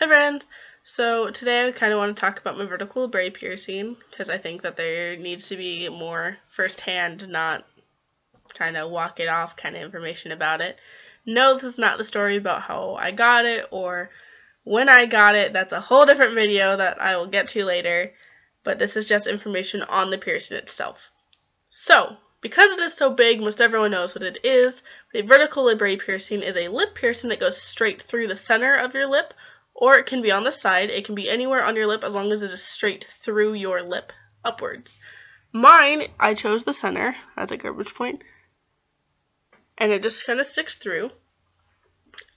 Hi friends! So today I kind of want to talk about my vertical labret piercing because I think that there needs to be more firsthand, not kind of walk it off kind of information about it. No, this is not the story about how I got it or when I got it. That's a whole different video that I will get to later, but this is just information on the piercing itself. So, because it is so big, most everyone knows what it is. A vertical labret piercing is a lip piercing that goes straight through the center of your lip, or it can be on the side. It can be anywhere on your lip as long as it is straight through your lip upwards. Mine, I chose the center as a garbage point, and it just kind of sticks through.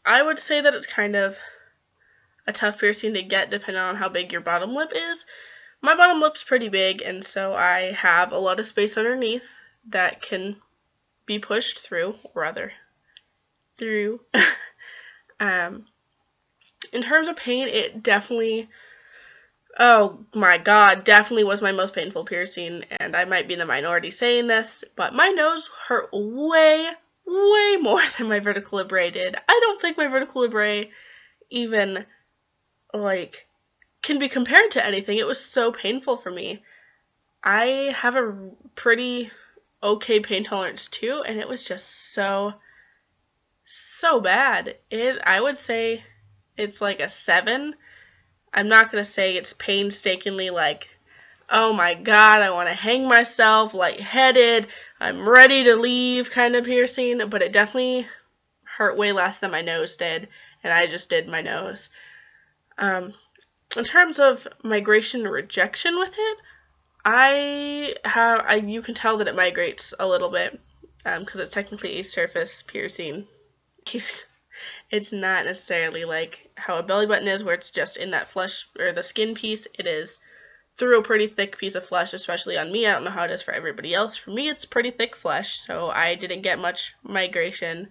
I would say that it's kind of a tough piercing to get depending on how big your bottom lip is. My bottom lip's pretty big, and so I have a lot of space underneath that can be pushed through, through. In terms of pain, it definitely, oh my god, definitely was my most painful piercing, and I might be in the minority saying this, but my nose hurt way more than my vertical labret did. I don't think my vertical labret even, can be compared to anything. It was so painful for me. I have a pretty okay pain tolerance too, and it was just so bad. I would say it's like a 7. I'm not gonna say it's painstakingly like, oh my god, I want to hang myself, lightheaded, I'm ready to leave kind of piercing, but it definitely hurt way less than my nose did, and I just did my nose. In terms of migration and rejection with it, you can tell that it migrates a little bit, because it's technically a surface piercing. It's not necessarily like how a belly button is, where it's just in that flesh or the skin piece. It is through a pretty thick piece of flesh, especially on me. I don't know how it is for everybody else. For me, it's pretty thick flesh, so I didn't get much migration.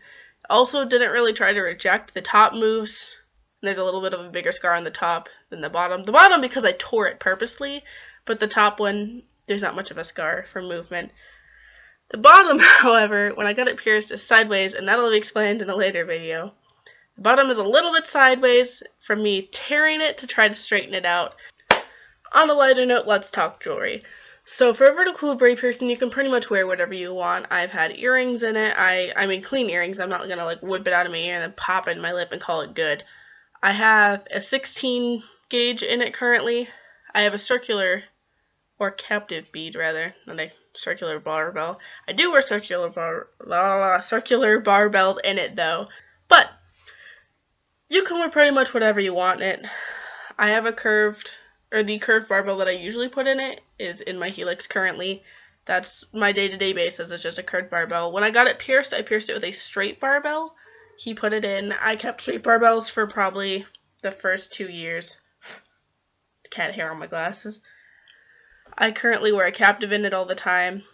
Also, didn't really try to reject. The top moves. There's a little bit of a bigger scar on the top than the bottom. The bottom because I tore it purposely, but the top one, there's not much of a scar from movement. The bottom, however, when I got it pierced, is sideways, and that'll be explained in a later video. The bottom is a little bit sideways from me tearing it to try to straighten it out. On a lighter note, let's talk jewelry. So for a vertical labret piercing, you can pretty much wear whatever you want. I've had earrings in it. I mean clean earrings. I'm not gonna whip it out of my ear and then pop it in my lip and call it good. I have a 16 gauge in it currently. I have a circular, or captive bead rather, not a circular barbell. I do wear circular barbells in it though. But you can wear pretty much whatever you want in it. I have the curved barbell that I usually put in it is in my helix currently. That's my day-to-day basis. It's just a curved barbell. When I got it pierced, I pierced it with a straight barbell. He put it in. I kept straight barbells for probably the first 2 years. Cat hair on my glasses. I currently wear a captive in it all the time.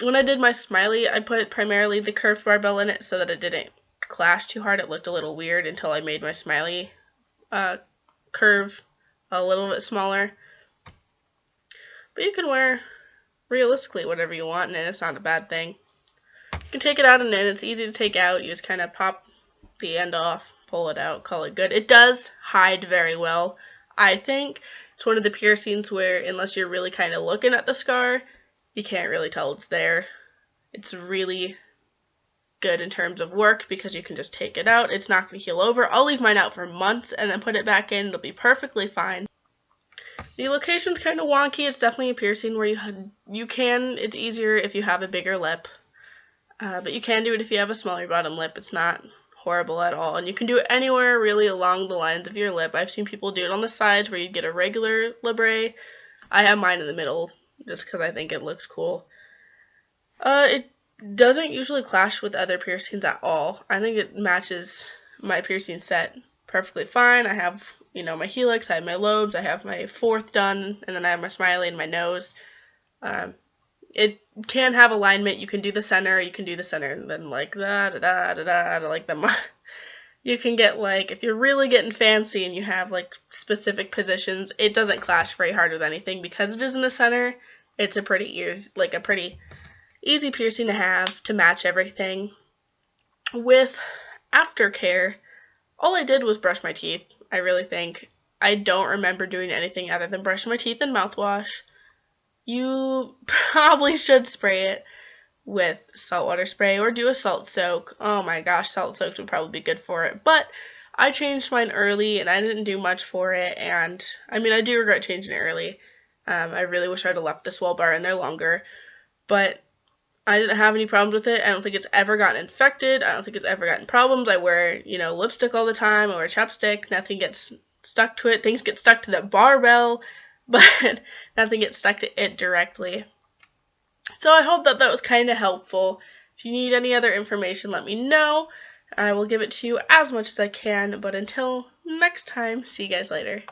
When I did my smiley, I put primarily the curved barbell in it so that it didn't clash too hard. It looked a little weird until I made my smiley curve a little bit smaller. But you can wear realistically whatever you want, and it's not a bad thing. You can take it out and in. It's easy to take out. You just kind of pop the end off, pull it out, call it good. It does hide very well. I think it's one of the piercings where unless you're really kind of looking at the scar, you can't really tell it's there. It's really good in terms of work because you can just take it out. It's not going to heal over. I'll leave mine out for months and then put it back in. It'll be perfectly fine. The location's kind of wonky. It's definitely a piercing where it's easier if you have a bigger lip. But you can do it if you have a smaller bottom lip. It's not horrible at all. And you can do it anywhere really along the lines of your lip. I've seen people do it on the sides where you get a regular labret. I have mine in the middle just because I think it looks cool. It doesn't usually clash with other piercings at all. I think it matches my piercing set perfectly fine. I have, my helix, I have my lobes, I have my 4th done, and then I have my smiley and my nose. It can have alignment. You can do the center, and then like you can get if you're really getting fancy and you have specific positions, it doesn't clash very hard with anything because it is in the center. It's a pretty easy piercing to have to match everything. With aftercare, all I did was brush my teeth. I really think I don't remember doing anything other than brushing my teeth and mouthwash. You probably should spray it with saltwater spray or do a salt soak. Oh my gosh, salt soaks would probably be good for it. But I changed mine early and I didn't do much for it, and I mean, I do regret changing it early. I really wish I'd have left the swell bar in there longer, but I didn't have any problems with it. I don't think it's ever gotten infected. I don't think it's ever gotten problems. I wear, lipstick all the time. I wear chapstick. Nothing gets stuck to it. Things get stuck to the barbell, but nothing gets stuck to it directly. So I hope that was kind of helpful. If you need any other information, let me know. I will give it to you as much as I can. But until next time, see you guys later.